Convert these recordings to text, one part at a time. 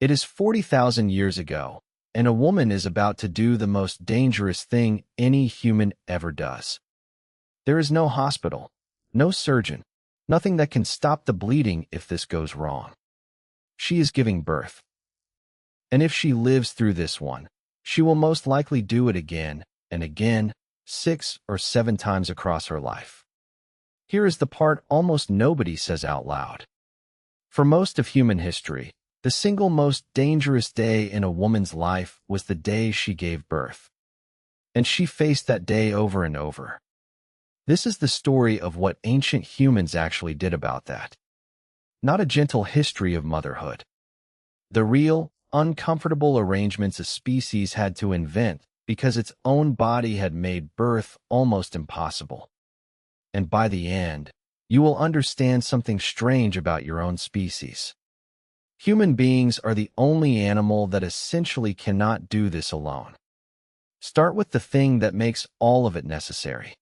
It is 40,000 years ago, and a woman is about to do the most dangerous thing any human ever does. There is no hospital, no surgeon, nothing that can stop the bleeding if this goes wrong. She is giving birth. And if she lives through this one, she will most likely do it again and again, 6 or 7 times across her life. Here is the part almost nobody says out loud. For most of human history, the single most dangerous day in a woman's life was the day she gave birth. And she faced that day over and over. This is the story of what ancient humans actually did about that. Not a gentle history of motherhood. The real, uncomfortable arrangements a species had to invent because its own body had made birth almost impossible. And by the end, you will understand something strange about your own species. Human beings are the only animal that essentially cannot do this alone. Start with the thing that makes all of it necessary.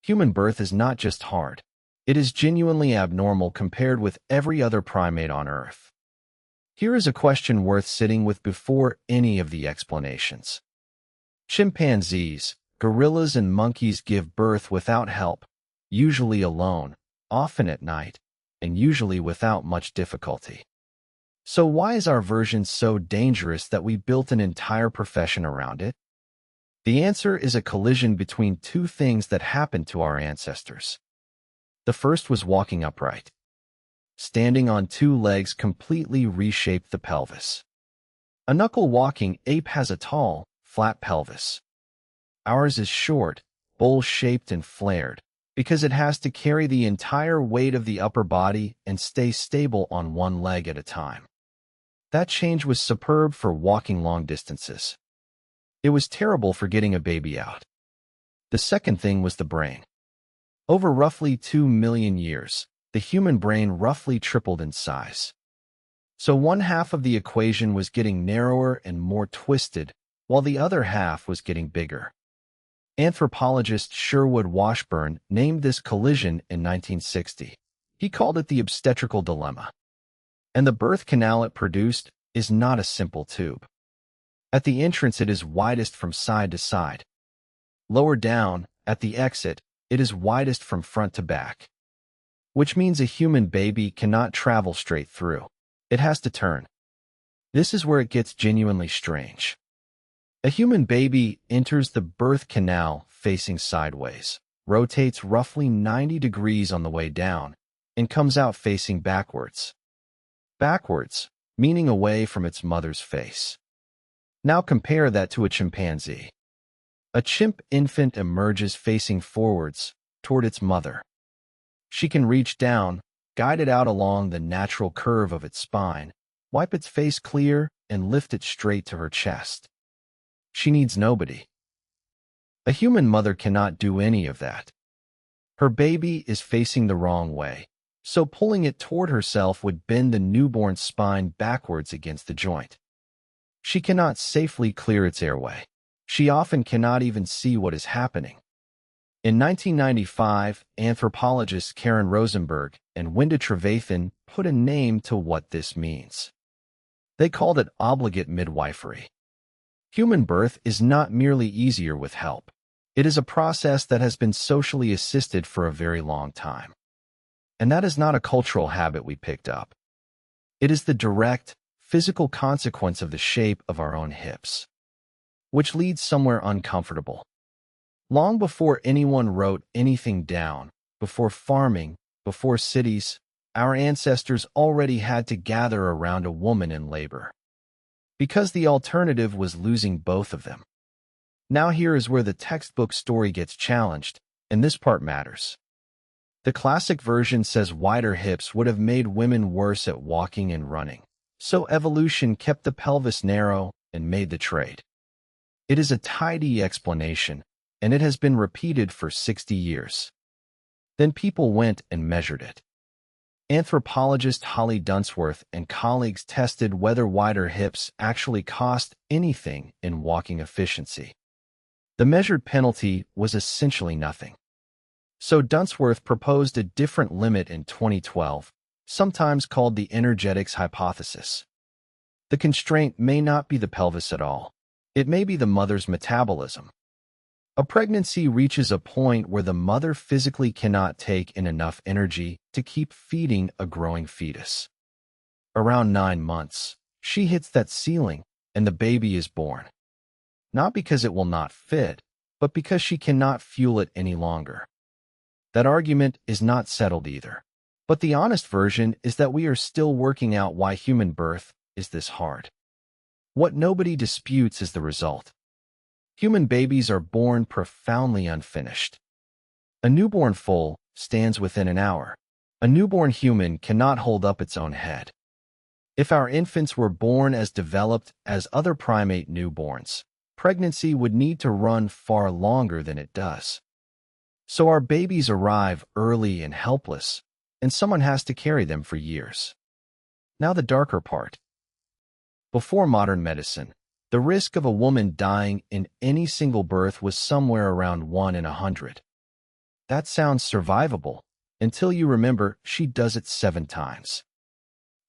Human birth is not just hard. It is genuinely abnormal compared with every other primate on Earth. Here is a question worth sitting with before any of the explanations. Chimpanzees, gorillas, and monkeys give birth without help, usually alone, often at night, and usually without much difficulty. So why is our version so dangerous that we built an entire profession around it? The answer is a collision between two things that happened to our ancestors. The first was walking upright. Standing on 2 legs completely reshaped the pelvis. A knuckle-walking ape has a tall, flat pelvis. Ours is short, bowl-shaped and flared, because it has to carry the entire weight of the upper body and stay stable on 1 leg at a time. That change was superb for walking long distances. It was terrible for getting a baby out. The second thing was the brain. Over roughly 2 million years, the human brain roughly tripled in size. So one half of the equation was getting narrower and more twisted, while the other half was getting bigger. Anthropologist Sherwood Washburn named this collision in 1960. He called it the obstetrical dilemma. And the birth canal it produced is not a simple tube. At the entrance, it is widest from side to side. Lower down, at the exit, it is widest from front to back. Which means a human baby cannot travel straight through. It has to turn. This is where it gets genuinely strange. A human baby enters the birth canal facing sideways, rotates roughly 90 degrees on the way down, and comes out facing backwards. Backwards, meaning away from its mother's face. Now compare that to a chimpanzee. A chimp infant emerges facing forwards, toward its mother. She can reach down, guide it out along the natural curve of its spine, wipe its face clear, and lift it straight to her chest. She needs nobody. A human mother cannot do any of that. Her baby is facing the wrong way, so pulling it toward herself would bend the newborn's spine backwards against the joint. She cannot safely clear its airway. She often cannot even see what is happening. In 1995, anthropologists Karen Rosenberg and Wenda Trevathan put a name to what this means. They called it obligate midwifery. Human birth is not merely easier with help. It is a process that has been socially assisted for a very long time. And that is not a cultural habit we picked up. It is the direct, physical consequence of the shape of our own hips, which leads somewhere uncomfortable. Long before anyone wrote anything down, before farming, before cities, our ancestors already had to gather around a woman in labor. Because the alternative was losing both of them. Now here is where the textbook story gets challenged, and this part matters. The classic version says wider hips would have made women worse at walking and running, so evolution kept the pelvis narrow and made the trade. It is a tidy explanation, and it has been repeated for 60 years. Then people went and measured it. Anthropologist Holly Dunsworth and colleagues tested whether wider hips actually cost anything in walking efficiency. The measured penalty was essentially nothing. So Dunsworth proposed a different limit in 2012, sometimes called the energetics hypothesis. The constraint may not be the pelvis at all. It may be the mother's metabolism. A pregnancy reaches a point where the mother physically cannot take in enough energy to keep feeding a growing fetus. Around 9 months, she hits that ceiling and the baby is born. Not because it will not fit, but because she cannot fuel it any longer. That argument is not settled either. But the honest version is that we are still working out why human birth is this hard. What nobody disputes is the result. Human babies are born profoundly unfinished. A newborn foal stands within an hour. A newborn human cannot hold up its own head. If our infants were born as developed as other primate newborns, pregnancy would need to run far longer than it does. So our babies arrive early and helpless, and someone has to carry them for years. Now the darker part. Before modern medicine, the risk of a woman dying in any single birth was somewhere around 1 in 100. That sounds survivable until you remember she does it 7 times.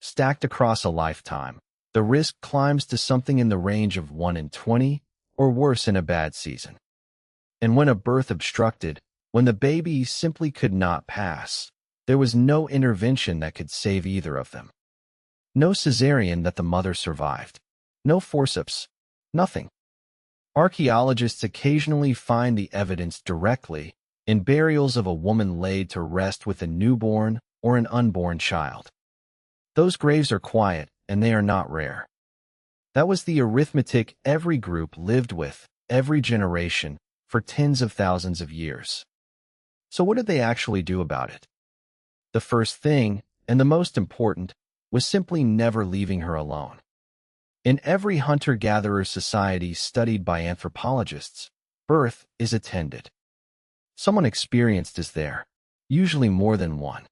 Stacked across a lifetime, the risk climbs to something in the range of 1 in 20 or worse in a bad season. And when a birth obstructed, when the baby simply could not pass, there was no intervention that could save either of them. No cesarean that the mother survived. No forceps. Nothing. Archaeologists occasionally find the evidence directly in burials of a woman laid to rest with a newborn or an unborn child. Those graves are quiet, and they are not rare. That was the arithmetic every group lived with, every generation, for tens of thousands of years. So what did they actually do about it? The first thing, and the most important, was simply never leaving her alone. In every hunter-gatherer society studied by anthropologists, birth is attended. Someone experienced is there, usually more than one.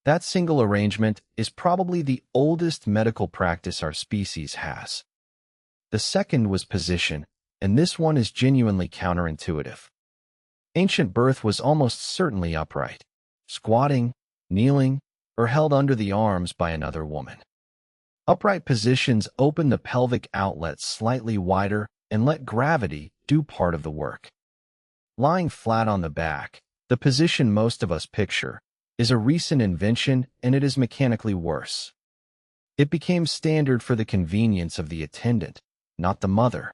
That single arrangement is probably the oldest medical practice our species has. The second was position, and this one is genuinely counterintuitive. Ancient birth was almost certainly upright, squatting, kneeling, or held under the arms by another woman. Upright positions open the pelvic outlet slightly wider and let gravity do part of the work. Lying flat on the back, the position most of us picture, is a recent invention, and it is mechanically worse. It became standard for the convenience of the attendant, not the mother.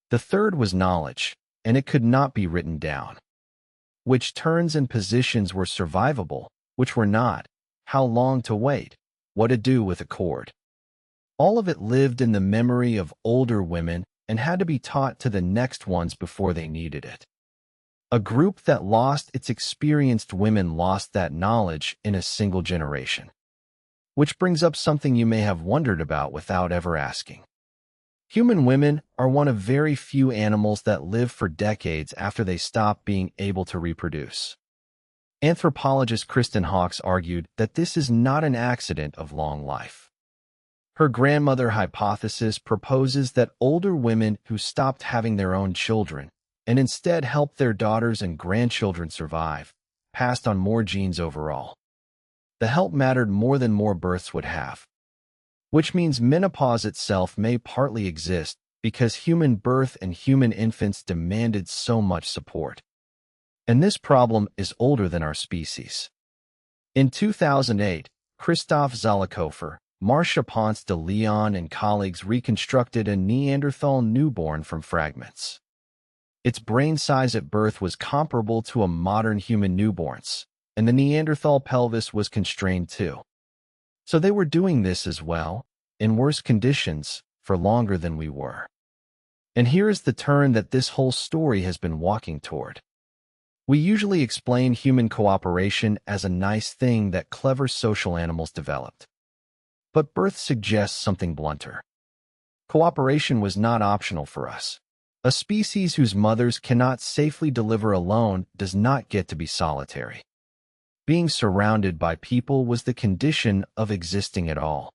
The third was knowledge, and it could not be written down. Which turns and positions were survivable, which were not, how long to wait, what to do with a cord. All of it lived in the memory of older women and had to be taught to the next ones before they needed it. A group that lost its experienced women lost that knowledge in a single generation. Which brings up something you may have wondered about without ever asking. Human women are one of very few animals that live for decades after they stop being able to reproduce. Anthropologist Kristen Hawkes argued that this is not an accident of long life. Her grandmother hypothesis proposes that older women who stopped having their own children and instead helped their daughters and grandchildren survive, passed on more genes overall. The help mattered more than more births would have. Which means menopause itself may partly exist because human birth and human infants demanded so much support. And this problem is older than our species. In 2008, Christoph Zollichofer, Marcia Ponce de Leon and colleagues reconstructed a Neanderthal newborn from fragments. Its brain size at birth was comparable to a modern human newborn's, and the Neanderthal pelvis was constrained too. So they were doing this as well, in worse conditions, for longer than we were. And here is the turn that this whole story has been walking toward. We usually explain human cooperation as a nice thing that clever social animals developed. But birth suggests something blunter. Cooperation was not optional for us. A species whose mothers cannot safely deliver alone does not get to be solitary. Being surrounded by people was the condition of existing at all.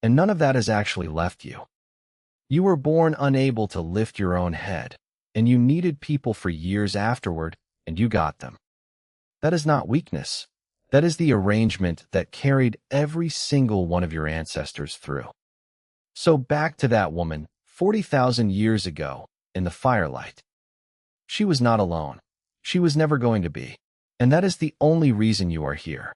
And none of that has actually left you. You were born unable to lift your own head, and you needed people for years afterward, and you got them. That is not weakness. That is the arrangement that carried every single one of your ancestors through. So back to that woman, 40,000 years ago, in the firelight. She was not alone. She was never going to be. And that is the only reason you are here.